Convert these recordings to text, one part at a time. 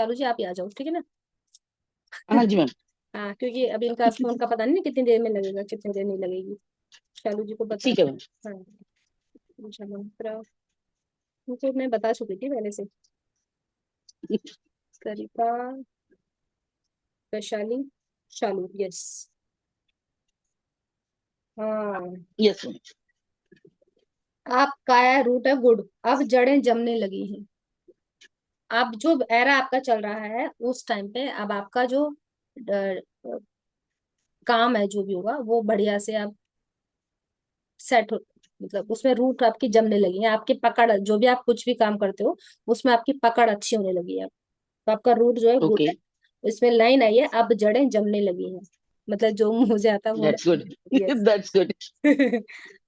चालू जी, आप ही आ जाओ, ठीक है ना। हाँ जी मैम। हाँ, क्योंकि अभी इनका फोन का पता नहीं कितनी देर में लगेगा, कितनी देर नहीं लगेगी। शालू जी को बता। ठीक है मैम। हाँ, अच्छा मंत्रा, तो मैं बता चुकी थी पहले से। सरिता, वैशाली, शालू, यस। हाँ, यस मैम। आपका रूट है गुड, अब जड़ें जमने लगी हैं। अब जो एरा आपका चल रहा है उस टाइम पे, अब आपका जो काम है जो भी होगा वो बढ़िया से आप सेट हो, मतलब उसमें रूट आपकी जमने लगी है, आपकी पकड़, जो भी आप कुछ भी काम करते हो उसमें आपकी पकड़ अच्छी होने लगी है। तो आपका रूट जो है गुड ओके। है। इसमें लाइन आई है, अब जड़ें जमने लगी हैं, मतलब जो मुझे आता है वो दैट्स गुड। मैं। यस। That's good.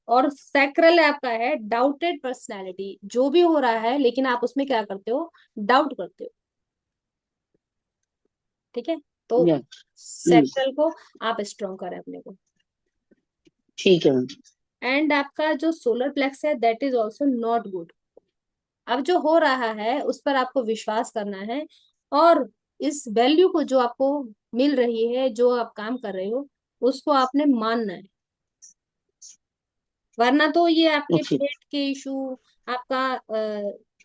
और सैक्रल आपका है डाउटेड पर्सनैलिटी, जो भी हो रहा है लेकिन आप उसमें क्या करते हो, डाउट करते हो। ठीक है, तो या। सैक्रल को आप स्ट्रॉन्ग करें अपने को। ठीक है मैम। एंड आपका जो सोलर प्लेक्स है that is also not good. अब जो हो रहा है उस पर आपको विश्वास करना है, और इस वैल्यू को जो आपको मिल रही है, जो आप काम कर रहे हो उसको आपने मानना है। वरना तो ये आपके ओके। पेट के इशू, आपका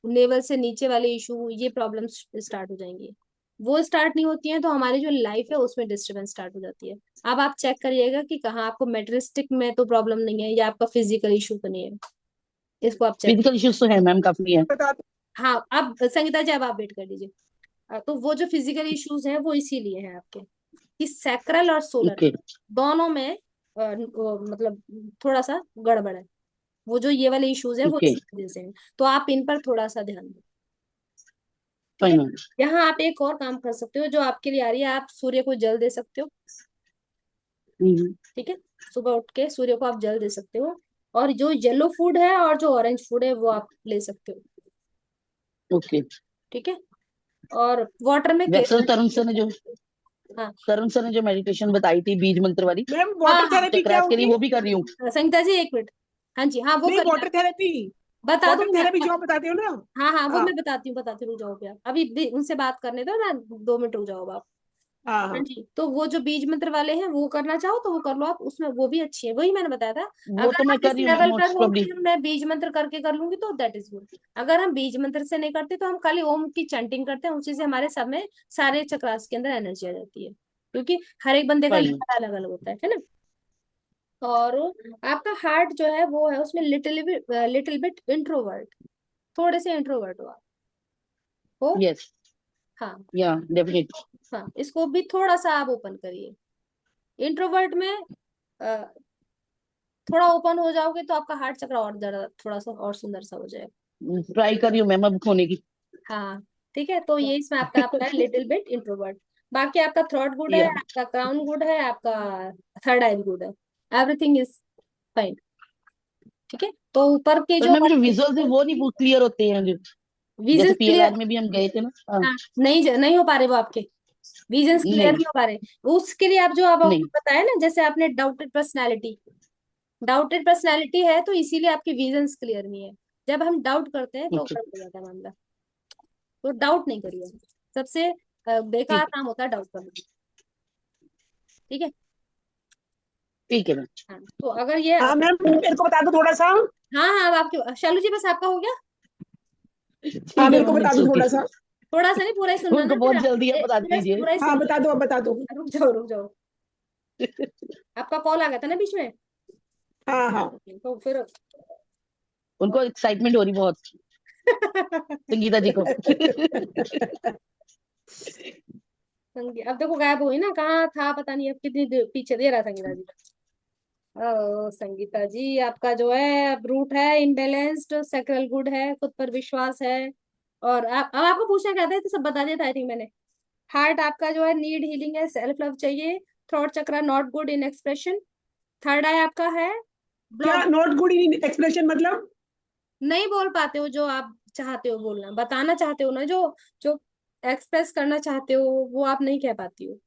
लेवल से नीचे वाले इशू, ये प्रॉब्लम्स स्टार्ट हो जाएंगी। वो स्टार्ट नहीं होती हैं तो हमारी जो लाइफ है उसमें डिस्टरबेंस स्टार्ट हो जाती है। अब आप चेक करिएगा कि कहाँ आपको मेटरिस्टिक में तो प्रॉब्लम नहीं है, या आपका फिजिकल इशू तो नहीं है। इसको आप चेक। फिजिकल इश्यूज तो है मैम, काफी है। हाँ, अब संगीता जी अब आप वेट कर लीजिए। तो वो जो फिजिकल इश्यूज हैं वो इसीलिए हैं आपके, कि सैक्रल और सोलर ओके। दोनों में मतलब थोड़ा सा गड़बड़ है। वो जो ये वाले इश्यूज हैं वो ओके। इसी वजह से हैं। तो आप इन पर थोड़ा सा ध्यान दें। ठीक है। Fine ma'am. यहाँ आप एक और काम कर सकते हो जो आपके लिए आ रही है, आप सूर्य को जल दे सकते हो। ठीक है, सुबह उठ के सूर्य को आप जल दे सकते हो। और जो येलो फूड है और जो ऑरेंज फूड है वो आप ले सकते हो। ओके। ठीक है, और वाटर में वैसे तो केले। हाँ तरुण सर ने जो मेडिटेशन बताई थी बीज मंत्र वाली, मैम हाँ वाटर हाँ, थेरेपी क्या चक्रास के लिए, होगी? वो भी कर रही हूँ। संगीता जी एक मिनट। हाँ जी, हाँ वो नहीं, करिए वाटर आप। थेरेपी। बता वाटर दूंगी मैं थेरेपी आपको। जो आप बताते हो ना। हाँ हाँ, वो हाँ मैं बताती हूँ, रुक जाओ आप अभी उनसे बात करने दो ना, 2 मिनट रुक जाओ अब आप। हाँ हाँ हाँ। जी, तो वो जो बीज मंत्र वाले हैं वो करना चाहो तो वो कर लो आप, उसमें वो भी अच्छी है, वही मैंने बताया था। वो अगर तो मैं आप कर इस रही हूँ मैम, लेवल पर मोस्ट हो प्रॉब्ली। कि मैं बीज मंत्र करके कर लूंगी तो दैट इज गुड। अगर हम बीज मंत्र से नहीं करते तो हम खाली ओम की चैंटिंग करते हैं, उसी से हमारे सब में सारे चक्रास के अंदर एनर्जी आ जाती है, क्योंकि हर एक बंदे का फाइन। लेवल अलग अलग होता है ना। और आपका हार्ट जो है वो है उसमें लिटिल बिट इंट्रोवर्ट, थोड़े से इंट्रोवर्ट हो आप। हो। यस। हाँ। या डेफिनेट। इसको, हाँ इसको भी थोड़ा सा आप ओपन करिए। इंट्रोवर्ट में अ, थोड़ा ओपन हो जाओगे तो आपका हार्ट चक्र और ज्यादा थोड़ा सा और सुंदर सा हो जाएगा। ट्राई कर रही हूँ मैम अब खोने की। हाँ, ठीक है, तो ये इसमें आपका आपका है लिटिल बिट इंट्रोवर्ट। बाकी आपका थ्रॉट गुड है, या। आपका क्राउन गुड है, आपका थर्ड आई गुड है, एवरीथिंग इज फाइन। ठीक है, तो ऊपर के पर जो मैम जो विजुअल्स है वो नहीं क्लियर होते हैं, जो जैसे विजन क्लियर, पीएलआर में भी हम गए थे ना। हाँ। हाँ नहीं हो पा रहे वो आपके विजन्स क्लियर नहीं। नहीं हो पा रहे। उसके लिए आप जो आप आपको नहीं। बताया ना, जैसे आपने डाउटेड पर्सनैलिटी है तो इसीलिए आपकी विजन्स क्लियर नहीं है। जब हम डाउट करते हैं तो ओके। गड़बड़ हो जाता है मामला। तो डाउट नहीं करिए, सबसे बेकार ठीक। काम होता है डाउट करना। ठीक है। ठीक है मैम। हाँ, तो अगर ये हाँ मैम, मेरे को बता दो थोड़ा सा। हाँ हाँ, अब आपके शालू जी बस आपका हो गया। हाँ ठीक है मेरे को मैम, बता इट्स दो ओके। थोड़ा सा। थोड़ा सा नहीं, पूरा ही सुनना उनको ना फिर बहुत आप, जल्दी है, बता पूरा दीजिए। पूरा ही हाँ सुनना। बता दो, अब बता दो। रुक जाओ। आपका कॉल आ गया था ना बीच में, हाँ हाँ। तो फिर उनको एक्साइटमेंट हो रही बहुत, संगीता जी को। अब देखो गायब हुई ना, कहाँ था पता नहीं, अब कितनी पीछे दे रहा संगीता जी। ओ संगीता जी, आपका जो है अब रूट है इम्बेलेंस्ड, सैक्रल गुड है, खुद पर विश्वास है। और आप, अब आपको पूछना क्या था, तो सब बता दिया था आई थिंक मैंने। हार्ट आपका जो है नीड हीलिंग है, सेल्फ लव चाहिए। Throat chakra not good in expression. Third eye आपका है क्या block, not good in expression मतलब? नहीं बोल पाते हो जो आप चाहते हो बोलना, बताना चाहते हो ना, जो जो एक्सप्रेस करना चाहते हो वो आप नहीं कह पाती हो,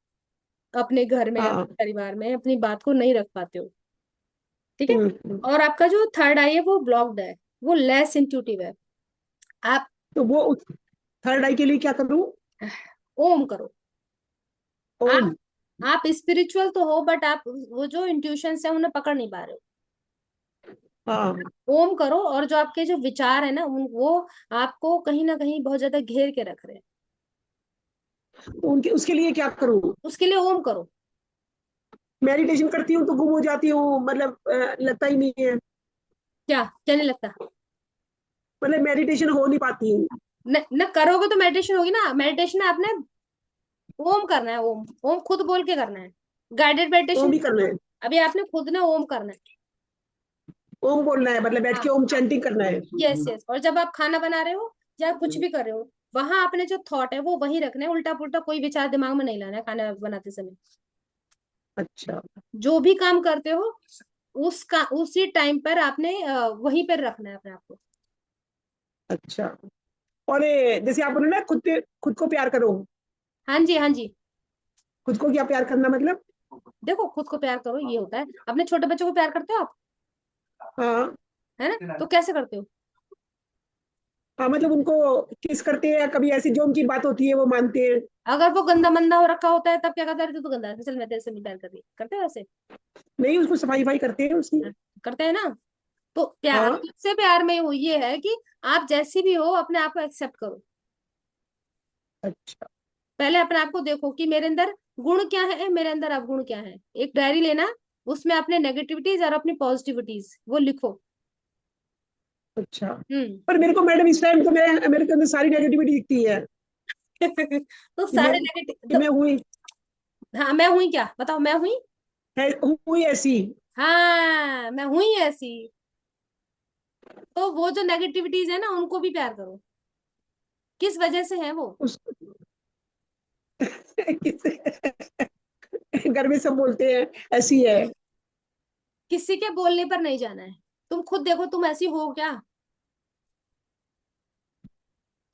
अपने घर में हाँ। अपने परिवार में अपनी बात को नहीं रख पाते हो। ठीक है। हम्म। और आपका जो थर्ड आई है वो ब्लॉक्ड है, वो लेस इंट्यूटिव है। आप तो वो थर्ड आई के लिए क्या करूँ? ओम करो। ओम। आप आप स्पिरिचुअल तो हो, बट आप वो जो इंट्यूशन है उन्हें पकड़ नहीं पा रहे हाँ, हो। ओम करो, और जो आपके जो विचार है ना वो आपको कहीं ना कहीं बहुत ज्यादा घेर के रख रहे हैं। उनके उसके लिए क्या करूँ? उसके लिए ओम करो। मेडिटेशन करती हूँ तो गुम हो जाती हूँ, मतलब लगता ही नहीं है। क्या क्या नहीं लगता? मतलब मेडिटेशन हो नहीं पाती है। न, न करोगे तो मेडिटेशन होगी ना। मेडिटेशन में आपने ओम करना है। ओम ओम खुद बोल के करना है। Guided meditation. ओम ही करना है। अभी आपने खुद ने ओम करना है। ओम बोलना है, मतलब बैठ हाँ के ओम हाँ, चैंटिंग करना है। Yes yes. और जब आप खाना बना रहे हो या कुछ भी कर रहे हो, वहां आपने जो थॉट है वो वही रखना है। उल्टा पुल्टा कोई विचार दिमाग में नहीं लाना है खाना बनाते समय। अच्छा। जो भी काम करते हो उसका उसी टाइम पर आपने वहीं पर रखना है अपने आप को। अच्छा। और जैसे आप बोले ना, खुद को प्यार करो। हाँ जी हाँ जी। खुद को क्या प्यार करना मतलब? देखो, खुद को प्यार करो ये होता है। अपने छोटे बच्चों को प्यार करते हो आप? हाँ। है ना, तो कैसे करते हो? हाँ, मतलब उनको किस करते हैं, कभी ऐसी जो उनकी बात होती है वो मानते हैं। अगर वो गंदा मंदा हो रखा होता है तब क्या करते हैं? तो गंदा है, चल मैं तेरे से नहीं प्यार कर रही, करते हो ऐसे? नहीं, उसको सफाई वफाई करते हैं उसकी। हाँ, करते हैं ना। तो प्यार, हाँ। खुद से प्यार में वो ये है कि आप जैसी भी हो अपने आप को एक्सेप्ट करो। अच्छा। पहले अपने आप को देखो कि मेरे अंदर गुण क्या है, मेरे अंदर अवगुण क्या है। एक डायरी लेना, उसमें अपने नेगेटिविटीज और अपनी पॉजिटिविटीज वो लिखो। अच्छा। हम्म। पर मेरे को मैडम इस टाइम तो मेरे के अंदर सारी नेगेटिविटी दिखती है। तो कि मैं सारे नेगेटिव कि तो, मैं हुई हाँ मैं हुई क्या बताओ, मैं हुई। हुई ऐसी। हाँ मैं हुई ऐसी। तो वो जो नेगेटिविटीज है ना उनको भी प्यार करो। किस वजह से है वो? उस घर में सब बोलते हैं ऐसी है। किसी के बोलने पर नहीं जाना है। तुम खुद देखो तुम ऐसी हो क्या?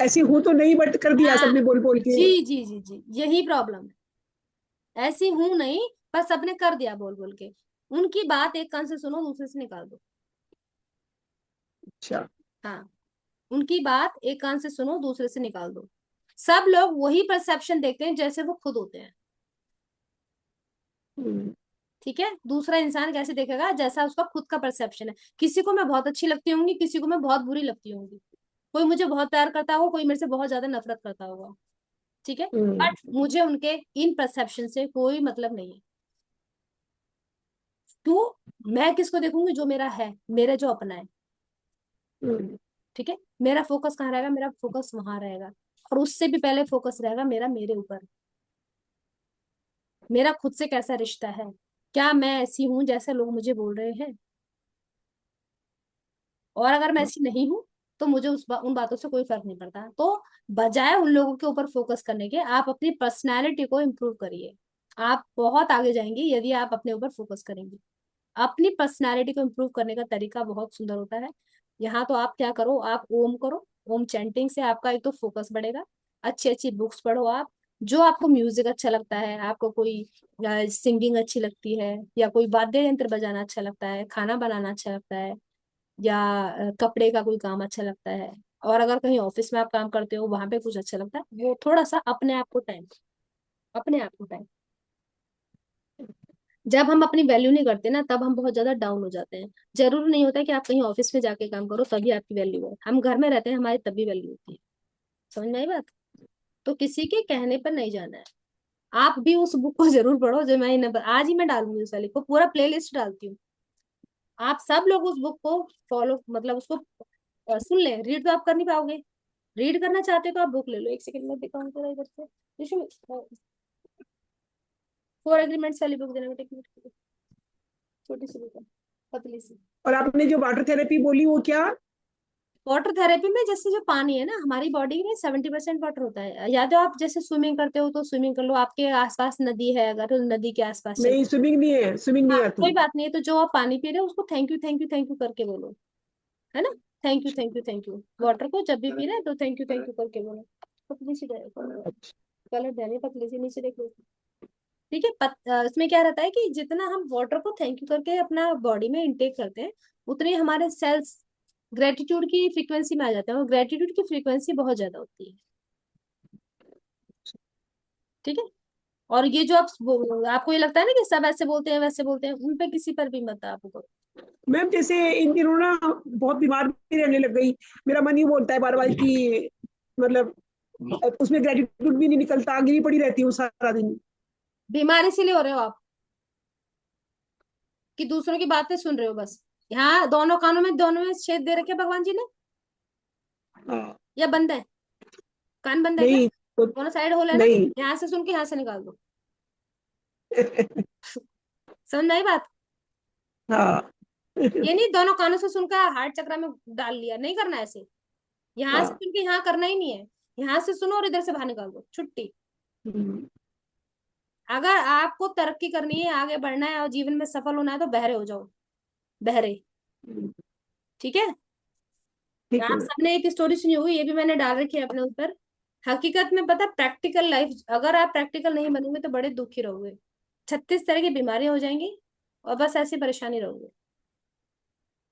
ऐसी हूं तो नहीं, बट कर दिया हाँ सबने बोल बोल के। जी जी जी जी, यही प्रॉब्लम है। ऐसी हूं नहीं, पर सबने कर दिया बोल बोल के। उनकी बात एक कान से सुनो, दूसरे से निकाल दो। अच्छा। हाँ, उनकी बात एक कान से सुनो, दूसरे से निकाल दो। सब लोग वही परसेप्शन देखते हैं जैसे वो खुद होते हैं। हम्म। ठीक है, दूसरा इंसान कैसे देखेगा? जैसा उसका खुद का परसेप्शन है। किसी को मैं बहुत अच्छी लगती होंगी, किसी को मैं बहुत बुरी लगती होंगी। कोई मुझे बहुत प्यार करता होगा, कोई मेरे से बहुत ज्यादा नफरत करता होगा। ठीक है, हम्म। बट मुझे उनके इन परसेप्शन से कोई मतलब नहीं है। क्यों? मैं किसको देखूंगी? जो मेरा है, मेरा जो अपना है। हम्म। ठीक है, मेरा फोकस कहाँ रहेगा? मेरा फोकस वहां रहेगा। और उससे भी पहले फोकस रहेगा मेरा मेरे ऊपर। मेरा खुद से कैसा रिश्ता है? क्या मैं ऐसी हूं जैसे लोग मुझे बोल रहे हैं? और अगर मैं ऐसी नहीं हूं तो मुझे उन बातों से कोई फर्क नहीं पड़ता। तो बजाय उन लोगों के ऊपर फोकस करने के, आप अपनी पर्सनैलिटी को इम्प्रूव करिए। आप बहुत आगे जाएंगे यदि आप अपने ऊपर फोकस करेंगे। अपनी पर्सनालिटी को इम्प्रूव करने का तरीका बहुत सुंदर होता है। यहाँ तो आप क्या करो, आप ओम करो। ओम चैंटिंग से आपका एक तो फोकस बढ़ेगा। अच्छी अच्छी बुक्स पढ़ो आप। जो आपको म्यूजिक अच्छा लगता है, आपको कोई सिंगिंग अच्छी लगती है, या कोई वाद्य यंत्र बजाना अच्छा लगता है, खाना बनाना अच्छा लगता है, या कपड़े का कोई काम अच्छा लगता है, और अगर कहीं ऑफिस में आप काम करते हो वहां पे कुछ अच्छा लगता है, वो थोड़ा सा अपने आप को टाइम, अपने आप को टाइम। जब हम अपनी वैल्यू नहीं करते ना, तब हम बहुत ज्यादा डाउन हो जाते हैं। जरूरी नहीं होता कि आप कहीं ऑफिस में जाके काम करो तभी आपकी वैल्यू है। हम घर में रहते हैं, हमारी तभी वैल्यू होती है। समझ में आई बात? तो किसी के कहने पर नहीं जाना है। आप भी उस बुक को जरूर पढ़ो जो मैं नंबर आज ही मैं डालूंगी, उस वाली को पूरा प्ले लिस्ट डालती हूँ। आप सब लोग उस बुक को फॉलो, मतलब उसको सुन ले। रीड तो आप कर नहीं पाओगे। रीड करना चाहते हो तो आप बुक ले लो। एक सेकंड में दिखाऊं जरा इधर से। 4 एग्रीमेंट्स वाली बुक देना बेटा, एक मिनट। छोटी सी बुक है, पतली सी। और आपने जो वाटर थेरेपी बोली वो क्या? वाटर थेरेपी में जैसे जो पानी है ना, हमारी बॉडी में 70% वाटर होता है। या तो आप जैसे स्विमिंग करते हो तो स्विमिंग कर लो, आपके आसपास नदी है अगर तो नदी के आसपास चले। नहीं, स्विमिंग नहीं है, स्विमिंग हाँ नहीं कोई आती। बात नहीं है, तो जो आप पानी पी रहे हो उसको thank you thank you thank you करके बोलो। है ना? Thank you thank you thank you. Water को जब भी पी रहे हैं तो थैंक यू करके बोलो। पतली सी अच्छा। कलर देने, पतली सी नीचे देखो। ठीक है, इसमें क्या रहता है कि जितना हम वाटर को थैंक यू करके अपना बॉडी में इंटेक करते हैं, उतने हमारे सेल्स ग्रेटिट्यूड की फ्रीक्वेंसी में आ जाते हैं, और ग्रेटिट्यूड की फ्रीक्वेंसी बहुत ज्यादा होती है। ठीक है। और ये जो आपको ये लगता है ना कि सब ऐसे बोलते हैं वैसे बोलते हैं, उन पे किसी पर भी मत आपको। मैम जैसे इन दिनों ना बहुत बीमार भी रहने लग गई, मेरा मन ही बोलता है बार बार कि मतलब उसमें ग्रेटिट्यूड भी नहीं निकलता, गिरी पड़ी रहती हूँ सारा दिन। बीमारी इसीलिए हो रहे हो आप कि दूसरों की बातें सुन रहे हो बस। यहाँ दोनों कानों में, दोनों में छेद दे रखे भगवान जी ने, हाँ। या बंद है? कान बंद है क्या? नहीं तो दोनों साइड होल है ना, नहीं। यहाँ से सुन के यहाँ से निकाल दो। समझ में आई बात? हाँ। ये नहीं दोनों कानों से सुनकर हार्ट चक्र में डाल लिया, नहीं करना ऐसे। यहाँ से हाँ। सुन के यहाँ करना ही नहीं है। यहाँ से सुनो और इधर से बाहर निकाल दो, छुट्टी। हम्म। अगर आपको तरक्की करनी है, आगे बढ़ना है और जीवन में सफल होना है, तो बहरे हो जाओ, बहरे। ठीक है। ठीक है आप मैम। सबने एक स्टोरी सुनी होगी, ये भी मैंने डाल रखी है अपने ऊपर। हकीकत में पता, प्रैक्टिकल लाइफ अगर आप प्रैक्टिकल नहीं बनोगे तो बड़े दुखी रहोगे। 36 तरह की बीमारियां हो जाएंगी और बस ऐसी परेशानी रहोगे।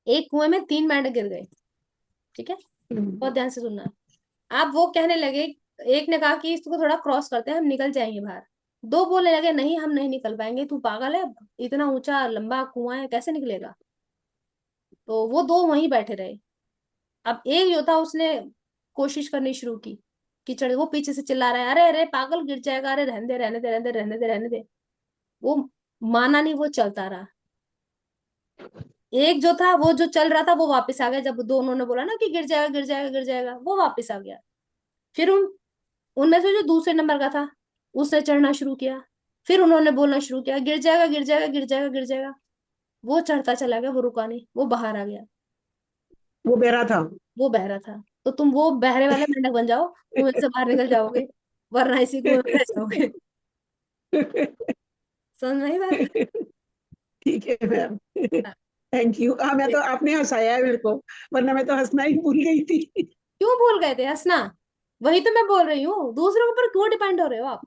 एक कुएं में 3 मेंढक गिर गए। ठीक है, बहुत ध्यान से सुनना। आप वो कहने लगे, एक ने कहा कि इसको थोड़ा क्रॉस करते हैं, हम निकल जाएंगे बाहर। दो बोलने लगे, नहीं हम नहीं निकल पाएंगे, तू पागल है, इतना ऊंचा लंबा कुआं है, कैसे निकलेगा। तो वो दो वहीं बैठे रहे। अब एक जो था उसने कोशिश करनी शुरू की कि चढ़, वो पीछे से चिल्ला रहा है, अरे अरे पागल गिर जाएगा, अरे रहने दे रहने दे रहने दे रहने दे रहने दे। वो माना नहीं, वो चलता रहा। एक जो था वो जो चल रहा था वो वापस आ गया, जब दोनों ने बोला ना कि गिर जाएगा गिर जाएगा गिर जाएगा, वो वापस आ गया। फिर उनमें से जो दूसरे नंबर का था उसने चढ़ना शुरू किया। फिर उन्होंने बोलना शुरू किया, गिर जाएगा गिर जाएगा गिर जाएगा गिर जाएगा। वो चढ़ता चला गया, वो रुका नहीं, वो बाहर आ गया। वो बहरा था। वो बहरा था। तो तुम वो बहरे वाले मेंढक बन जाओ, कुएं से बाहर निकल जाओगे, वरना इसी कुएं में रह जाओगे। समझ में आई बात? ठीक है मैम। हाँ। Thank you. हाँ मैं तो, आपने हंसाया है मेरे को, वरना मैं तो हंसना ही भूल गई थी। क्यों भूल गए थे हंसना? वही तो मैं बोल रही हूँ, दूसरों के ऊपर क्यों डिपेंड हो रहे हो आप?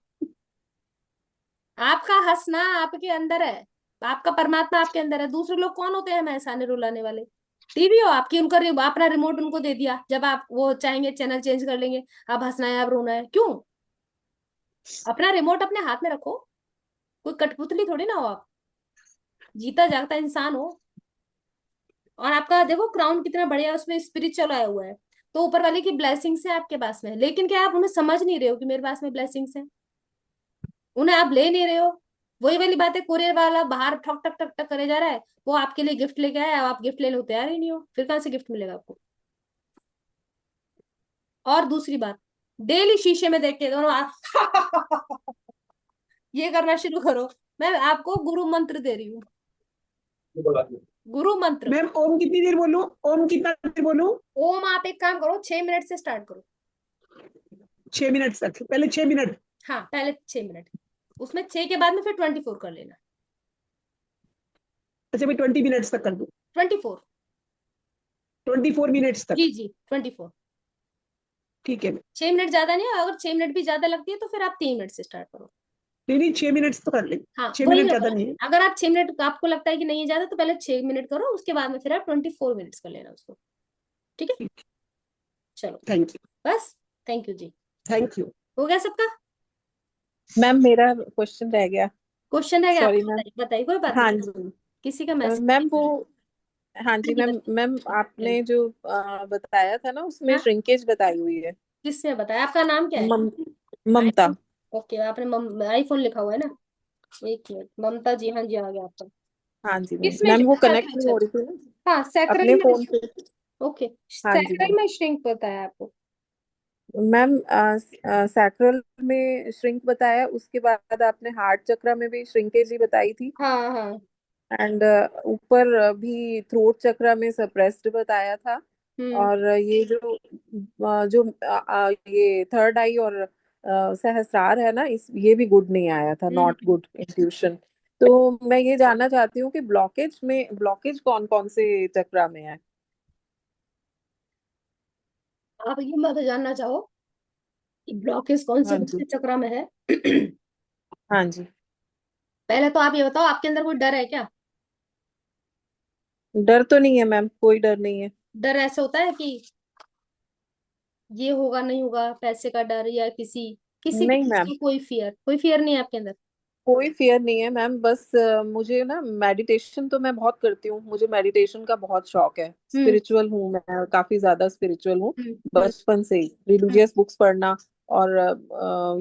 आपका हंसना आपके अंदर है, आपका परमात्मा आपके अंदर है। दूसरे लोग कौन होते हैं हमें हंसाने रुलाने वाले? टीवी हो आपकी, उनका अपना रिमोट उनको दे दिया, जब आप वो चाहेंगे चैनल चेंज कर लेंगे। आप हंसना है, आप रोना है, क्यों? अपना रिमोट अपने हाथ में रखो। कोई कठपुतली थोड़ी ना हो आप, जीता जागता इंसान हो। और आपका देखो क्राउन कितना बढ़िया, उसमें स्पिरिचुअल आया हुआ है। तो ऊपर वाले की ब्लेसिंग्स है आपके पास में, लेकिन क्या आप उन्हें समझ नहीं रहे हो कि मेरे पास में ब्लेसिंग्स है? उन्हें आप ले नहीं रहे हो। वही वाली बात है, कुरियर वाला बाहर ठक ठक ठक ठक करे जा रहा है, वो आपके लिए गिफ्ट लेके आया, आप गिफ्ट लेने को तैयार ही नहीं हो, फिर कहाँ से गिफ्ट मिलेगा आपको? और दूसरी बात, डेली शीशे में देख के दोनों ये करना शुरू करो। मैं आपको गुरु मंत्र दे रही हूँ, गुरु मंत्र। मैम ओम कितनी देर बोलूं? ओम कितना देर बोलूं? ओम आप एक काम करो, 6 मिनट से स्टार्ट करो। 6 मिनट तक, पहले 6 मिनट। हाँ पहले 6 मिनट, उसमें 6 के बाद में फिर 24 कर लेना। अच्छा मैं 20 मिनट्स तक कर दूं? 24। 24 मिनट्स तक? जी जी 24। ठीक है। 6 मिनट ज्यादा नहीं है, अगर 6 मिनट भी ज्यादा लगती है तो फिर आप 3 मिनट से स्टार्ट करो। नहीं नहीं, 6 मिनट्स तो कर लेंगे। हाँ छह वही मिनट मैं ज्यादा बोला, नहीं है। अगर आप 6 मिनट आपको लगता है कि नहीं है ज्यादा, तो पहले 6 मिनट करो, उसके बाद में फिर आप 24 मिनट्स कर लेना उसको। ठीक है, चलो, थैंक यू। बस। थैंक यू जी। Thank you. हो गया सबका? मैम मेरा क्वेश्चन रह गया। क्वेश्चन है क्या सॉरी आपका? मैम। बताइए बताइए, कोई बात हाँ नहीं। जी। किसी का मैसेज? मैम वो, हाँ हाँ जी जी मैम, मैम बताइए। आपने जो बताया था ना उसमें हाँ, श्रिंकेज बताई हुई है। किसने बताया? आपका नाम क्या है? मम, ममता। आईफोन। ओके, आपने आईफोन लिखा हुआ है ना? एक मिनट, ममता जी, हाँ जी आ गया आपका। हाँ जी मैम, किसमें मैम वो कनेक्ट नहीं हो टेम्परेचर? रही थी ना हाँ सैक्रल अपने में। फोन पे। ओके, हाँ जी सैक्रल मैम। में श्रिंक बताया आपको? मैम सैक्रल में श्रिंक बताया, उसके बाद आपने हार्ट चक्र में भी श्रिंकेज ही बताई थी। हाँ हाँ। एंड ऊपर भी थ्रोट चक्र में सप्रेस्ड बताया था। हम्म। और ये जो ये थर्ड आई और सहस्रार है ना, इस ये भी गुड नहीं आया था, नॉट हम्म। Good intuition. तो मैं ये जानना चाहती हूँ कि ब्लॉकेज कौन कौन से चक्र में है। आप ये मत जानना चाहो कि ब्लॉकेज कौन से हाँ कौन जी। से चक्र में है। हाँ जी। पहले तो आप ये बताओ, आपके अंदर कोई डर है क्या? डर तो नहीं है मैम, कोई डर नहीं है। डर ऐसे होता है कि ये होगा नहीं होगा, पैसे का डर या किसी किसी भी नहीं चीज मैम, की कोई फियर नहीं है आपके अंदर? कोई फियर नहीं है मैम। बस मुझे ना मेडिटेशन तो मैं बहुत करती हूँ, मुझे मेडिटेशन का बहुत शौक है। हम्म स्पिरिचुअल हूँ मैं, काफी ज्यादा स्पिरिचुअल हूँ हम्म हम्म बचपन से ही। हम्म। रिलीजियस बुक्स पढ़ना और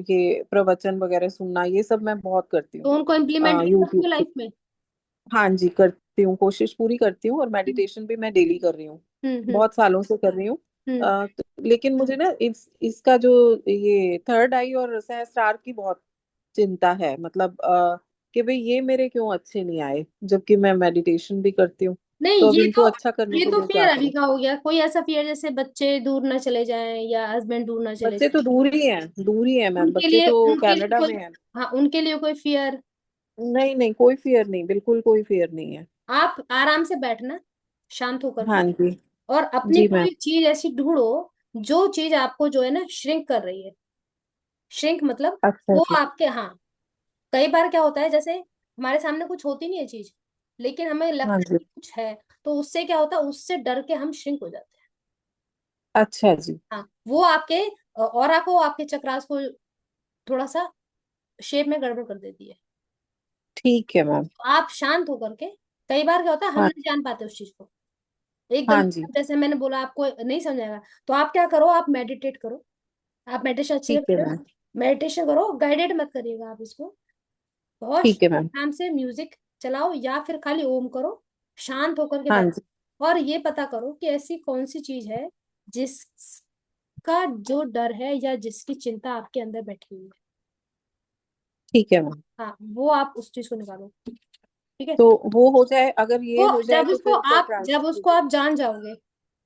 ये प्रवचन वगैरह सुनना, ये सब मैं बहुत करती हूँ। तो उनको इम्प्लीमेंट भी करती यूट्यूब हो पे। लाइफ में? हाँ जी, करती हूँ, कोशिश पूरी करती हूँ। और हम्म मेडिटेशन भी मैं डेली कर रही हूँ, हम्म बहुत सालों से कर रही हूँ। हम्म। लेकिन मुझे ना इसका जो ये थर्ड आई और सहस्त्रार की बहुत चिंता है। मतलब कि भाई ये मेरे क्यों अच्छे नहीं आए, जबकि मैं मेडिटेशन भी करती हूँ। नहीं, तो अब इनको अच्छा करने ये के तो लिए फियर क्या अभी करूँ? का हो गया। कोई ऐसा फियर जैसे बच्चे दूर ना चले जाएं या हस्बैंड दूर ना चले बच्चे तो जाएं, दूर ही हैं, दूर ही है मैम, बच्चे तो उनके लिए कनाडा कोई, में हैं। हाँ उनके लिए कोई फियर? नहीं नहीं, कोई फियर नहीं, बिल्कुल कोई फियर नहीं है। आप आराम से बैठना, शांत होकर के, हाँ जी। और अपनी जी मैम। कोई चीज ऐसी ढूंढो जो चीज आपको जो है ना श्रिंक कर रही है। श्रिंक मतलब अच्छा वो जी। आपके, हाँ, कई बार क्या होता है, जैसे हमारे सामने कुछ होती नहीं है चीज, लेकिन हमें हाँ लगता है जी। कि कुछ है, तो उससे क्या होता है, उससे डर के हम श्रिंक हो जाते हैं। अच्छा जी। हाँ, वो आपके ऑरा को, आपके चक्रास को थोड़ा सा शेप में गड़बड़ कर देती है। ठीक है मैम। तो आप शांत होकर के, कई बार क्या होता है हम हाँ। नहीं जान पाते उस चीज को एकदम, हाँ जी। जैसे मैंने बोला आपको नहीं समझाएगा, तो आप क्या करो, आप मेडिटेट करो। आप मेडिटेशन अच्छी ठीक है करते मैम। हो, मेडिटेशन करो, गाइडेड मत करिएगा आप इसको। बहुत ठीक है मैम। आराम से म्यूजिक चलाओ या फिर खाली ओम करो, शांत होकर के हाँ बैठो, जी। और ये पता करो कि ऐसी कौन सी चीज है जिसका जो डर है या जिसकी चिंता आपके अंदर बैठी हुई है। ठीक है मैम। हाँ, वो आप उस चीज को निकालो, ठीक है? तो वो हो जाए, अगर ये वो हो जाए तो फिर उसका जब ट्रांसफर। उसको आप जान जाओगे,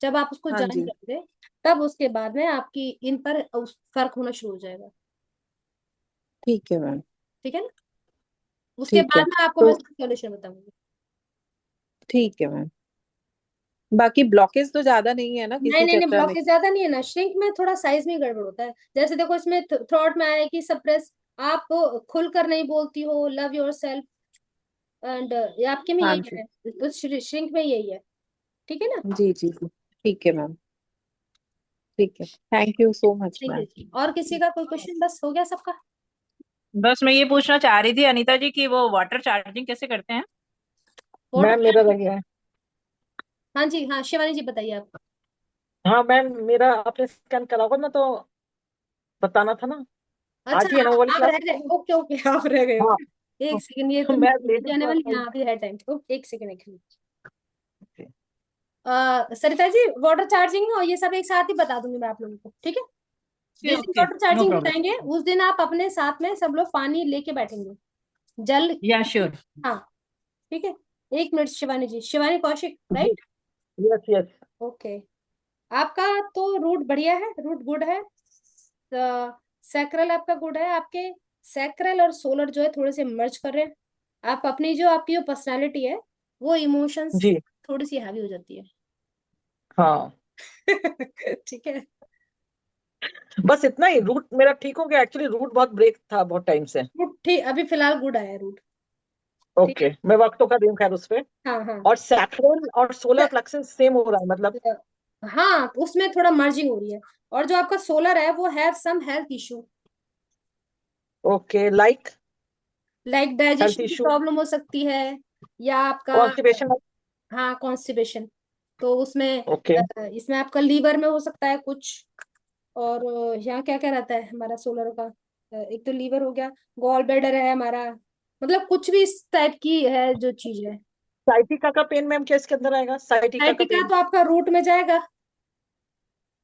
जब आप उसको हाँ जान जी। जाओगे, तब उसके बाद में आपकी इन पर फर्क होना शुरू हो जाएगा। ठीक है मैम। ठीक है ना? उसके ठीक है। बाद में आपको तो मैं सॉल्यूशन बताऊंगी। ठीक है मैम। बाकी ब्लॉकेज तो ज्यादा नहीं है ना नहीं किसी नहीं नहीं, चक्र में? ब्लॉकेज ज्यादा नहीं है ना, श्रिंक में थोड़ा साइज में गड़बड़ होता है। जैसे देखो इसमें थ्रॉट में आया है कि सप्रेस, आप खुलकर नहीं बोलती हो, लव योर सेल्फ, एंड ये आपके में हाँ यही जी। है, उस श्रिंक में यही है। ठीक है ना? जी जी जी। ठीक है मैम। ठीक है, thank you so much thank ma'am. You. और किसी का कोई क्वेश्चन? बस हो गया सबका? बस मैं ये पूछना चाह रही थी अनीता जी कि वो वाटर चार्जिंग कैसे करते हैं। वाटर मैम मेरा रह चार्जिंग? गया है। हाँ जी, हाँ शिवानी जी बताइए आप। हाँ मैम, मेरा आपने स्कैन करा होगा ना, तो बताना था ना। अच्छा, आज ही है ना वो वाली आप क्लास? रह गए, ओके ओके, आप रह गए, हाँ। ओके। एक सेकंड, ये तो मैं लेट जाने थोड़ा वाली, सा। हाँ अभी है टाइम, ओके एक सेकंड एक minute. Sarita ji, water charging और ये सब एक साथ ही बता दूंगी मैं आप लोगों को, ठीक है? ओके जिस दिन okay, water no charging problem. बताएंगे उस दिन आप अपने साथ में सब लोग पानी लेके बैठेंगे, जल। या श्योर। हाँ, ठीक है। एक मिनट, शिवानी जी, शिवानी कौशिक, जी। राइट? Yes yes. ओके। आपका तो रूट बढ़िया है, रूट गुड है, सैक्रल आपका गुड है। आपके सैक्रल और सोलर जो है थोड़े से मर्ज कर रहे हैं। आप अपनी जो आपकी जो पर्सनालिटी है, वो इमोशंस जी। थोड़ी सी हैवी हो जाती है। हाँ, ठीक है। बस इतना ही। रूट मेरा ठीक हो गया, एक्चुअली रूट बहुत ब्रेक था बहुत टाइम से। रूट ठीक, अभी फिलहाल गुड आया रूट। ठीक ओके, मैं वक्त तो कर रही हूँ खैर उस पे। है, हाँ हाँ। और सैक्रल और सोलर प्लेक्सस सेम हो रहा है मतलब? हाँ, तो उसमें थोड़ा मर्जिंग हो रही है। और जो आपका सोलर है वो have some health issue, okay, like like health digestion की इशू, प्रॉब्लम हो सकती है, या आपका, कॉन्स्टिपेशन। हाँ कॉन्स्टिपेशन। तो उसमें ओके। इसमें आपका लीवर में हो सकता है कुछ, और यहाँ क्या क्या रहता है हमारा सोलर का, एक तो लीवर हो गया, गॉल ब्लैडर है हमारा, मतलब कुछ भी इस टाइप की है जो चीज है। साइटिका का पेन मैम क्या इसके अंदर आएगा? साइटिका का साइटिका पेन? तो आपका रूट में जाएगा।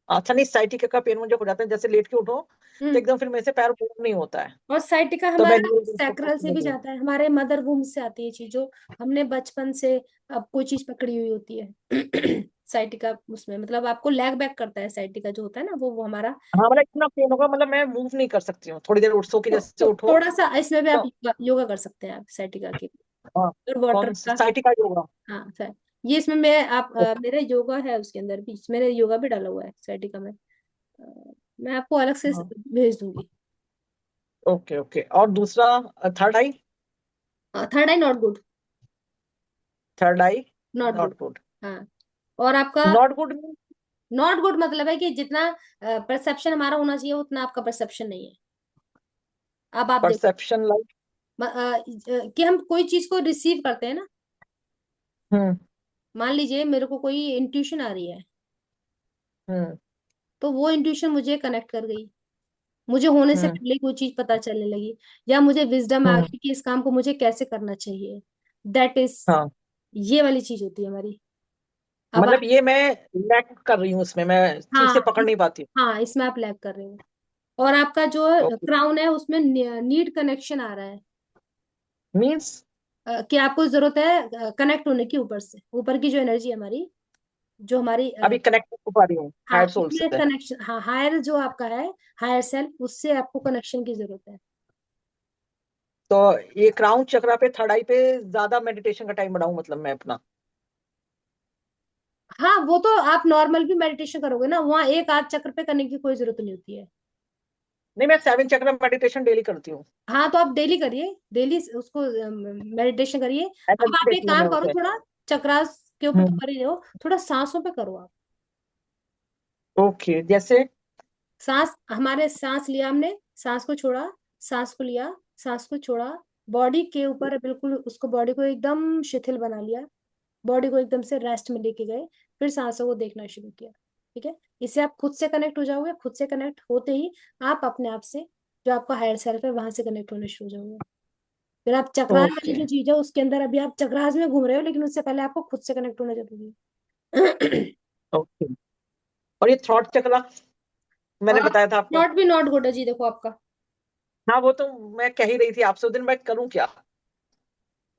अच्छा, नहीं, साइटिका का पेन मुझे हो जाता है जैसे लेट के उठो तो हम्म। एकदम फिर मेरे से पैर मूव नहीं होता है। और साइटिका तो मैं हमारा न्यूरो सैक्रल से भी जाता है, हमारे मदर वूम से आती है चीज, जो हमने बचपन से अब कोई चीज पकड़ी हुई होती है। साइटिका उसमें मतलब आपको लैग बैक करता है, साइटिका जो होता है ना वो हमारा। हाँ, मतलब इतना पेन होगा, मतलब मैं मूव नहीं कर सकती हूँ थोड़ी देर उठ सो के जैसे उठो। थोड़ा सा इसमें भी आप तो योगा कर सकते हैं आप साइटिका के, हाँ, और वाटर कौन का। साइटिका योगा? हाँ सर, ये इसमें मैं आप मेरा योगा है उसके अंदर भी, मेरे योगा भी डाला हुआ है साइटिका में। मैं आपको अलग से हाँ। भेज दूंगी। ओके ओके, और दूसरा third I? Third I not good, third I not good. Not good? हाँ, और आपका नॉट गुड? नॉट गुड मतलब है कि जितना परसेप्शन हमारा होना चाहिए उतना आपका परसेप्शन नहीं है। अब आप देखो, परसेप्शन लाइक। कि हम कोई चीज को रिसीव करते हैं ना। हम्म। मान लीजिए मेरे को कोई इंट्यूशन आ रही है, हम्म। तो वो इंट्यूशन मुझे कनेक्ट कर गई, मुझे होने से हम्म। पहले कोई चीज पता चलने लगी, या मुझे विजडम आ हम्म। गई कि इस काम को मुझे कैसे करना चाहिए। दैट इज, हाँ, ये वाली चीज होती है हमारी। अब मतलब आप, ये मैं लैक कर रही हूँ उसमें, मैं ठीक से हाँ पकड़ नहीं पाती हाँ, इसमें आप लैग कर रहे हो। और आपका जो हूँ। क्राउन है उसमें नीड कनेक्शन आ रहा है, मीन्स। कि आपको जरूरत है कनेक्ट होने की, ऊपर से, ऊपर की जो एनर्जी है हमारी, जो हमारी अभी कनेक्ट हो पा रही हूँ हाँ, हायर सोल उसमें से। कनेक्शन, हाँ, हायर जो आपका है, हायर सेल्फ, उससे आपको कनेक्शन की जरूरत है। तो ये क्राउन चक्रा पे, थर्ड आई पे ज्यादा मेडिटेशन का टाइम बढ़ाऊं मतलब मैं अपना? हाँ, वो तो आप नॉर्मल भी मेडिटेशन करोगे ना, वहाँ एक आध चक्र पे करने की कोई जरूरत नहीं होती है। नहीं, मैं 7 चक्र मेडिटेशन डेली करती हूँ। हाँ, तो आप डेली करिए, डेली उसको मेडिटेशन करिए। अब एनर्जी आप एक देती हूँ मैं काम करो, उसे। थोड़ा चक्रास के ऊपर तो हम्म। कर ही रहे हो, थोड़ा सांसों पे करो आप। ओके, जैसे? सांस, हमारे सांस लिया हमने, सांस को छोड़ा, सांस को लिया, सांस को छोड़ा, बॉडी के ऊपर बिल्कुल उसको, बॉडी को एकदम शिथिल बना लिया, बॉडी को एकदम से रेस्ट में लेके गए, फिर सांसों को देखना शुरू किया। ठीक है, इससे आप खुद से कनेक्ट हो जाओगे, खुद से कनेक्ट होते ही आप अपने आप से, जो आपका हायर सेल्फ है, वहां से कनेक्ट होने शुरू हो जाओगे। फिर आप चक्रास वाली ओके। जो चीज है उसके अंदर, अभी आप चक्रास में घूम रहे हो, लेकिन उससे पहले आपको खुद से कनेक्ट होना जरूरी है। ओके। और ये थ्रॉट चक्रा मैंने और बताया था आपको। नॉट भी नॉट गुड है जी, देखो आपका। हाँ, वो तो मैं कह ही रही थी आपसे उस दिन, मैं करूँ क्या?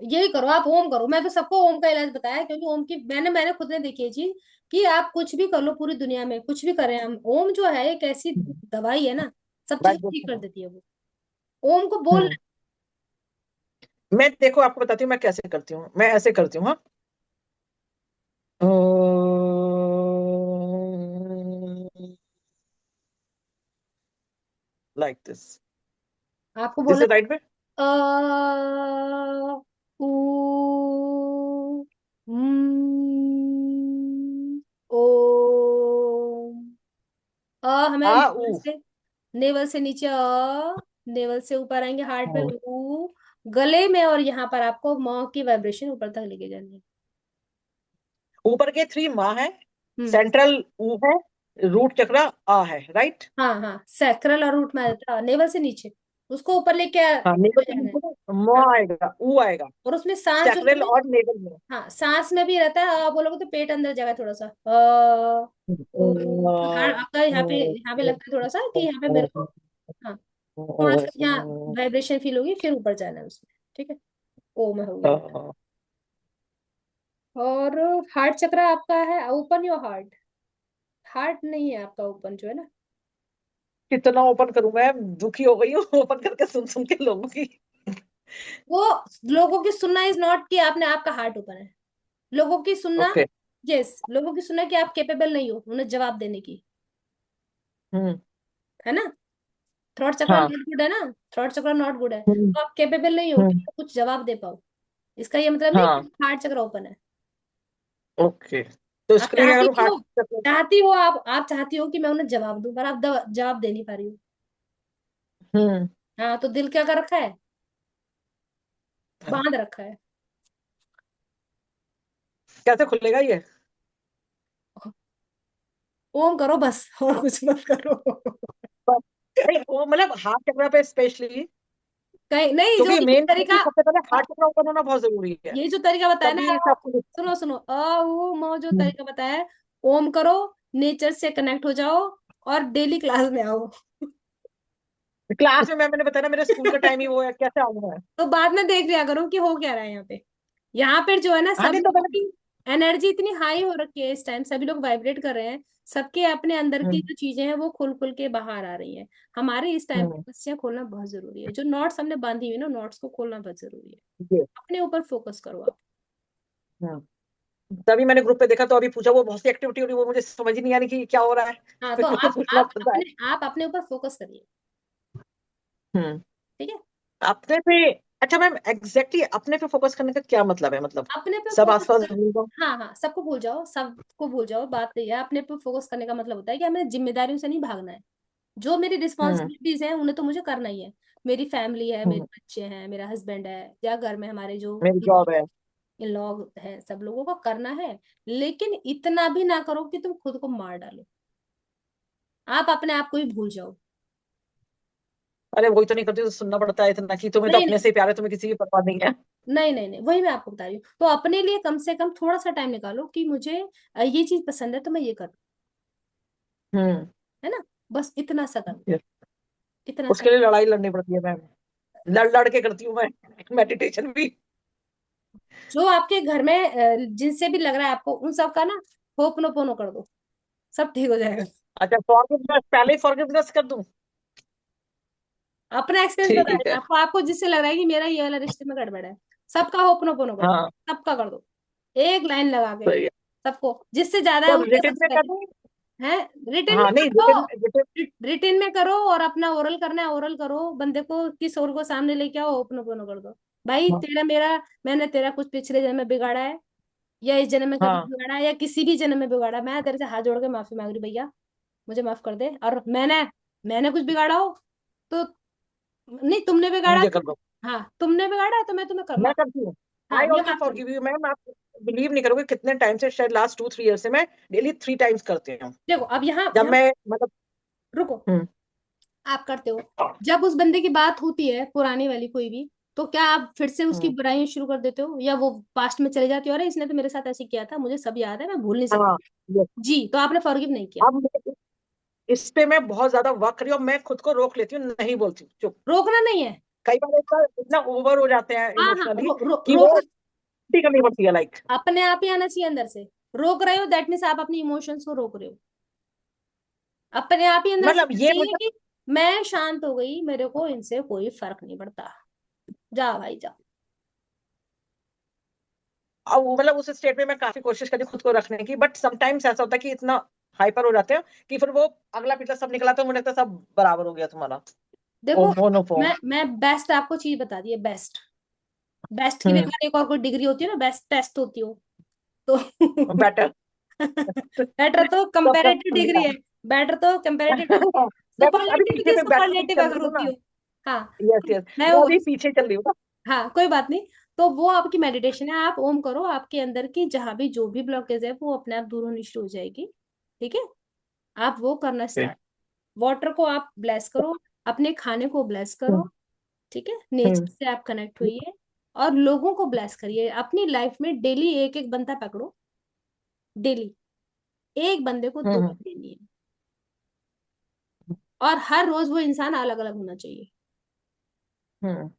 यही करो, आप ओम करो। मैं तो सबको ओम का इलाज बताया, क्योंकि ओम की मैंने खुद ने देखी है चीज, कि आप कुछ भी कर लो पूरी दुनिया में, कुछ भी करें हम, ओम जो है एक ऐसी दवाई है ना, सब चीजें ठीक कर वाइब्रेशन। देती है वो। ओम को बोल। हम्म। मैं देखो आपको बताती हूँ मैं कैसे करती हूँ, मैं ऐसे करती हूँ, हाँ। Like this. आपको दिस बोलना इज राइट वे। अ ऊ ओम। हमें आ ऊ। नेवल से नीचे नेवल से ऊपर आएंगे हार्ट पे ऊ, गले में, और यहाँ पर आपको म की वाइब्रेशन ऊपर तक लेके जानी है। ऊपर के 3 माँ है, हम्म। सेंट्रल ऊ है, रूट चक्रा आ है, राइट? हाँ हाँ, सैक्रल और रूट में आ जाता है, नेवल से नीचे, उसको ऊपर लेके हाँ, नेवल लेके के जाना है। नीचे ना म हाँ, आएगा, ऊ आएगा। और उसमें सांस जो सैक्रल है, और नेवल में। हाँ, सांस में भी रहता है, बोलोगे तो पेट अंदर जाएगा थोड़ा सा, हाँ, आपका यहाँ पे लगता है थोड़ा सा, कि यहाँ पे मेरे को, हाँ, थोड़ा सा यहाँ वाइब्रेशन फील होगी, फिर ऊपर जाना है उसमें। ठीक है, ओ में हो गया। और हार्ट चक्र आपका है ओपन योर हार्ट, हार्ट नहीं है आपका ओपन, जो है ना। कितना ओपन करूं मैं, दुखी हो गई हूँ ओपन करके सुन सुन के लोगों की। वो लोगों की सुनना इज नॉट कि आपने, आपका हार्ट ओपन है, लोगों की सुनना, ओके। यस, लोगों की सुनना कि आप कैपेबल नहीं हो उन्हें जवाब देने की, हम्म। है ना। थ्रॉट चक्र हाँ। नॉट गुड है ना, थ्रॉट चक्र नॉट गुड है, हम्म। तो आप कैपेबल नहीं हो कि हम्म। आप कुछ जवाब दे पाओ। इसका ये मतलब नहीं हाँ। कि हार्ट चक्र ओपन है। ओके, तो आप इसके लिए क्या चाहती करूँ, हो, हार्ट चक्कर? आप चाहती हो कि मैं उन्हें जवाब दूं, पर आप जवाब दे नहीं पा रही हो। हम्म। हाँ, तो दिल क्या कर रखा है, बांध रखा है। कैसे खुलेगा ये? ओम करो बस, और कुछ मत करो। नहीं, वो मतलब हार्ट चक्र पे स्पेशली, कहीं नहीं, जो क्योंकि ये मेन तरीका, सबसे पहले हार्ट चक्र ओपन होना बहुत जरूरी है, ये जो तरीका बताया ना, तभी सब कुछ। सुनो सुनो, ऊ म जो हम्म। तरीका बताया है, ओम करो, नेचर से कनेक्ट हो जाओ, और डेली क्लास में आओ। क्लास में मैंने बताया ना, मेरे स्कूल का टाइम ही वो है, कैसे आऊंगा मैं? तो बाद में देख लिया करो कि हो क्या रहा है यहाँ पे। यहाँ पे जो है ना, हाँ, सब नहीं तो लोगों मैंने। की एनर्जी इतनी हाई हो रखी है इस टाइम, सभी लोग वाइब्रेट कर रहे हैं, सबके अपने अंदर की हम्म। जो चीजें हैं वो खुल खुल के बाहर आ रही हैं। हमारे इस टाइम हम्म। पे बस्तियां खोलना बहुत जरूरी है, जो नॉट्स हमने बांधी हुई है ना, नॉट्स को खोलना बहुत जरूरी है। ये। अपने ऊपर फोकस करो आप। हम्म। तभी मैंने ग्रुप पे देखा तो अभी पूछा, वो बहुत सी एक्टिविटी हो रही, वो मुझे समझ ही नहीं आ रही कि क्या हो रहा है हाँ, तो फिर मुझे पूछना पड़ता है। आप अपने ऊपर फोकस करिए। हम्म। ठीक है, अपने पे। अच्छा मैम, एग्जैक्टली अपने पे फोकस करने का क्या मतलब है, मतलब अपने पे सब फोकस आसपास कर, भूल जाओ? हाँ हाँ, सबको भूल जाओ, सबको भूल जाओ, बात ये है, अपने पे फोकस करने का मतलब होता है कि हमें जिम्मेदारियों से नहीं भागना है, जो मेरी हम्म रिस्पॉन्सिबिलिटीज है उन्हें तो मुझे करना ही है। मेरी फैमिली है, मेरे हम्म बच्चे हैं, मेरा हस्बैंड है, या घर में हमारे जो मेरी जॉब है। इन लॉ है, सब लोगों को करना है। लेकिन इतना भी ना करो कि तुम खुद को मार डालो, आप अपने आप को ही भूल जाओ। अरे वही तो नहीं करती तो सुनना पड़ता है इतना कि तुम्हें तो नहीं अपने नहीं से प्यार है, तुम्हें किसी की परवाह नहीं है। नहीं नहीं नहीं, वही मैं आपको बता रही हूँ। तो अपने लिए कम से कम थोड़ा सा टाइम निकालो कि मुझे ये चीज पसंद है तो मैं ये करूँ, हम्म। है ना। बस इतना सा करो, Yes. इतना सा। उसके लिए लड़ाई लड़नी पड़ती है मैम, लड़ लड़ के करती हूँ मैं मेडिटेशन भी। जो आपके घर में जिनसे भी लग रहा है आपको, उन सब का ना होपनोपोनो कर दो, सब ठीक हो जाएगा। अच्छा फॉरगिवनेस, पहले ही फॉरगिवनेस कर दूं? अपना एक्सपीरियंस बता रही ठीक हूँ है। आपको, आपको जिससे लग रहा है कि मेरा ये वाला रिश्ते में गड़बड़ है, सबका होपनोपोनो कर दो, हाँ सबका कर दो, एक लाइन लगा के सही है। सबको, जिससे ज्यादा है तो उनके रिटर्न सबसे में कर पहले। दूं? है, रिटर्न हाँ में नहीं, करो, रिटर्न। रिटर्न में करो, और अपना ओरल करना है ओरल करो, बंदे को किस और को सामने लेके आओ, ओपन कर दो। भाई हाँ तेरा मेरा, मैंने तेरा कुछ पिछले जन्म में बिगाड़ा है, या इस जन्म में कभी हाँ बिगाड़ा है, या किसी भी जन्म में बिगाड़ा है, मैं तेरे से हाथ जोड़ के माफी मांग रही, भैया मुझे माफ कर दे। और मैंने कुछ बिगाड़ा हो तो, नहीं तुमने बिगाड़ा मुझे तो, कर दो। हाँ तुमने बिगाड़ा है तो मैं तुम्हें मैं माफ, करती हूँ। हाँ आई मैं ऑल्सो माफ कर फॉरगिव दूँ। You ma'am. आप बिलीव नहीं करोगे कितने टाइम से, शायद लास्ट 2-3 ईयर से मैं डेली 3 टाइम्स करती हूँ। देखो अब यहाँ जब यहाँ मैं मतलब रुको, हम्म आप करते हो, जब उस बंदे की बात होती है पुरानी वाली कोई भी, तो क्या आप फिर से उसकी हम्म, बुराइयां शुरू कर देते हो, या वो पास्ट में चले जाती हो, अरे इसने तो मेरे साथ ऐसे किया था, मुझे सब याद है, मैं भूल नहीं हाँ सकती। yes। जी, तो आपने फॉरगिव नहीं किया। अब इस पे मैं बहुत ज्यादा वर्क करी और मैं खुद को रोक लेती हूँ, नहीं बोलती हूँ, चुप। रोकना नहीं है। कई बार इतना इतना ओवर हो जाते हैं हाँ हाँ, इमोशनली कि वो रोक, छुट्टी करनी पड़ती है लाइक। अपने आप ही आना चाहिए अंदर से। रोक रहे हो दैट मीन्स आप अपनी इमोशंस को रोक रहे हो, अपने आप ही अंदर से मतलब आना ये चाहिए मतलब कि मैं शांत हो गई, मेरे को इनसे कोई फर्क नहीं पड़ता, जा भाई जा। अब मतलब उस स्टेट में मैं काफी कोशिश करी खुद को रखने की, बट समटाइम्स ऐसा होता है कि इतना हाइपर हो जाते हैं कि फिर वो अगला पिछला सब निकला तो मुझे लगता है सब बराबर हो गया तुम्हारा। देखो, ओफो नोफो। मैं बेस्ट आपको चीज बता दी है, बेस्ट, बेस्ट की भी हम्म। अगर एक और कोई डिग्री होती है ना, बेस्ट टेस्ट होती हो तो बेटर। बेटर तो सब कंपैरेटिव कर डिग्री लिया। है, बेटर तो कंपैरेटिव डिग्री है, मैं बस अभी सुपरलेटिव पीछे होती है, से बैठ के सुपरलेटिव चल अगर रही हूँ होती ना। हो। हाँ, यस यस। मैं मैं वो, अभी पीछे चल रही हूँ ना। हाँ कोई बात नहीं। तो वो आपकी मेडिटेशन है, आप ओम करो, आपके अंदर की जहां भी जो भी ब्लॉकेज है वो अपने आप दूर होनी शुरू हो जाएगी। ठीक है, आप वो करना Okay. स्टार्ट, वाटर को आप ब्लेस करो, अपने खाने को ब्लेस करो, हम्म ठीक है, नेचर हम्म से आप कनेक्ट होइए, और लोगों को ब्लेस करिए। अपनी लाइफ में डेली एक एक बंदा पकड़ो, डेली एक बंदे को दो हम्म देनी है, और हर रोज वो इंसान अलग अलग होना चाहिए। हम्म।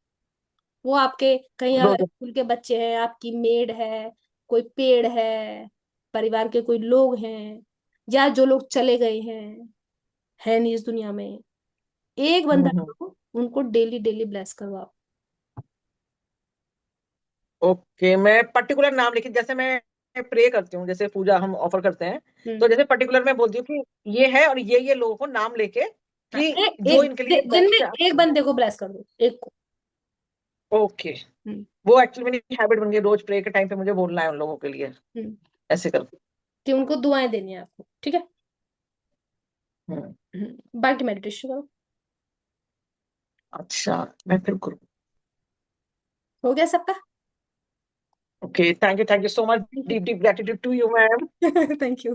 वो आपके कहीं दो अगर दो। स्कूल के बच्चे हैं, आपकी मेड है, कोई पेड़ है, परिवार के कोई लोग हैं, या जो लोग चले गए हैं, है नहीं इस दुनिया में, एक बंदा हम्म। करो, उनको डेली डेली ब्लेस करो आप। ओके, मैं पर्टिकुलर नाम लेके, जैसे मैं प्रे करती हूँ, जैसे पूजा हम ऑफर करते हैं, तो हम्म। जैसे पर्टिकुलर मैं बोलती हूँ कि ये है और ये लोगों को नाम लेके हाँ, कि जो एक इनके लिए दिन बेस्ट है। में एक बंदे को ब्लेस कर दो, एक को। ओके। हम्म। वो एक्चुअली मेरी हैबिट बन गई, रोज प्रे के टाइम पे मुझे बोलना है उन लोगों के लिए, हम्म। ऐसे करके। कि उनको दुआएं देनी है आपको, ठीक है। हम्म। बाकी मेडिटेशन करो। अच्छा, मैं फिर करूँ? हो गया सबका। Okay, thank you so much. Deep deep gratitude to you ma'am. Thank you.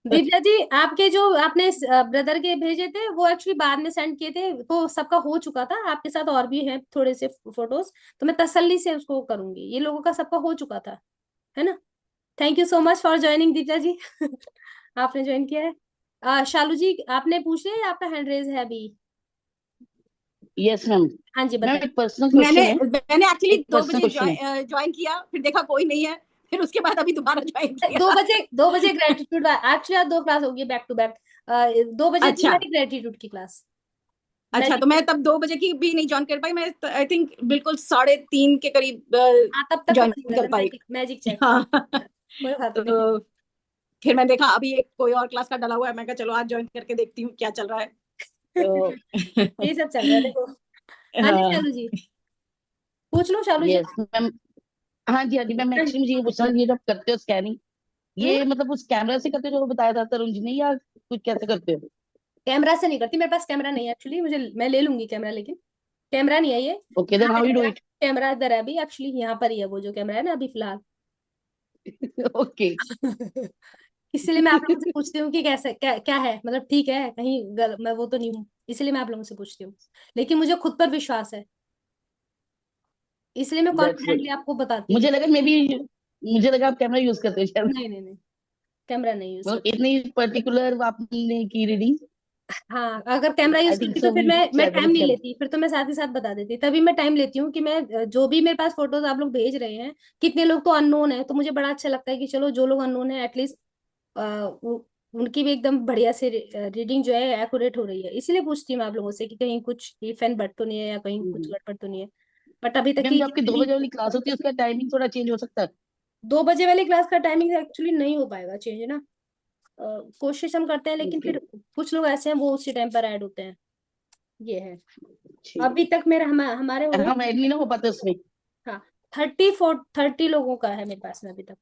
Divya ji, आपके जो आपने ब्रदर के भेजे थे वो एक्चुअली बाद में सेंड किए थे, तो सबका हो चुका था, आपके साथ और भी हैं थोड़े से फोटोज, तो मैं तसल्ली से उसको करूंगी, ये लोगों का सबका हो चुका था, है ना। Thank you so much for joining Divya ji. आपने ज्वाइन किया है। शालू जी, आपने पूछ लिया या आपका हैंड रेज है अभी। Yes ma'am. हाँ जी मैम बताइए। एक पर्सनल मैंने क्वेश्चन है। मैंने एक्चुअली एक 2 बजे पर्सनल क्वेश्चन है। ज्वाइन किया, फिर देखा कोई नहीं है, फिर उसके बाद अभी दोबारा ज्वाइन किया। 2 बजे ग्रेटिट्यूड, एक्चुअली आज 2 क्लास होगी बैक टू बैक। 2 बजे थी अच्छा मेरी ग्रेटिट्यूड की क्लास। अच्छा, तो मैजिक, मैं तब 2 बजे की भी नहीं ज्वाइन कर पाई, मैं आई थिंक बिल्कुल 3:30 के करीब हाँ तब तक ज्वाइन खत्म हो कर जाता है, पाई। Magic magic check. हाँ कोई बात नहीं। तो फिर मैं देखा अभी एक कोई और क्लास का डला हुआ है, मैं कहा चलो आज ज्वाइन करके देखती हूँ क्या चल रहा है। तो यही सब चल रहा है देखो। हाँ जी हाँ शालू जी, पूछ लो शालू जी। Yes ma'am. हाँ जी मैम, हाँ जी। एक्चुअली मुझे ये पूछना था, ये जब करते हो स्कैनिंग, हम्म? ये मतलब उस कैमरा से करते हो जो बताया था तरुण जी ने, या कुछ कैसे करते हो? कैमरा से नहीं करती, मेरे पास कैमरा नहीं है एक्चुअली, मैं ले लूंगी कैमरा, लेकिन कैमरा नहीं है ये। Okay, then how you do it? Camera इधर है अभी, एक्चुअली यहाँ पर ही है वो जो कैमरा है ना अभी फिलहाल। Okay. इसलिए मैं आप लोगों से पूछती हूँ कि कैसे क्या है, मतलब ठीक है, कहीं मैं वो तो नहीं हूँ, इसलिए मैं आप लोगों से पूछती हूँ। लेकिन मुझे खुद पर विश्वास है, इसलिए मैं That's good. कॉन्फिडेंटली आपको बताती हूँ। मुझे लगा आप कैमरा यूज करते हो शायद। नहीं नहीं नहीं, कैमरा नहीं यूज मतलब करती। इतनी पर्टिकुलर आपने की रीडिंग। हाँ, अगर कैमरा यूज आई थिंक करती तो सो फिर वी मैं शायद टाइम मदद नहीं कर। लेती, फिर तो मैं साथ ही साथ बता देती। तभी मैं टाइम लेती हूँ कि मैं जो भी मेरे पास फोटोज आप लोग भेज रहे हैं, कितने लोग तो अननोन है, तो मुझे बड़ा अच्छा लगता है कि चलो जो लोग अननोन है एटलीस्ट उनकी भी एकदम बढ़िया से रीडिंग जो है एक्यूरेट हो रही है। इसीलिए पूछती हूँ मैं आप लोगों से कि कहीं कुछ इफ एंड बट तो नहीं है, या कहीं कुछ गड़बड़ तो नहीं है। बट अभी तक मैम की जो आपकी 2 बजे वाली क्लास होती है उसका टाइमिंग थोड़ा चेंज हो सकता है? 2 बजे वाली क्लास का टाइमिंग एक्चुअली नहीं हो पाएगा चेंज ना। कोशिश हम करते हैं, लेकिन ओके, फिर कुछ लोग ऐसे हैं वो उसी टाइम पर ऐड होते हैं, ये है। ठीक। अभी तक मेरे हमारे हो रहे हम हैं। एडमिन हो पाते उसमें? हाँ, 30 लोगों का है मेरे पास में अभी तक।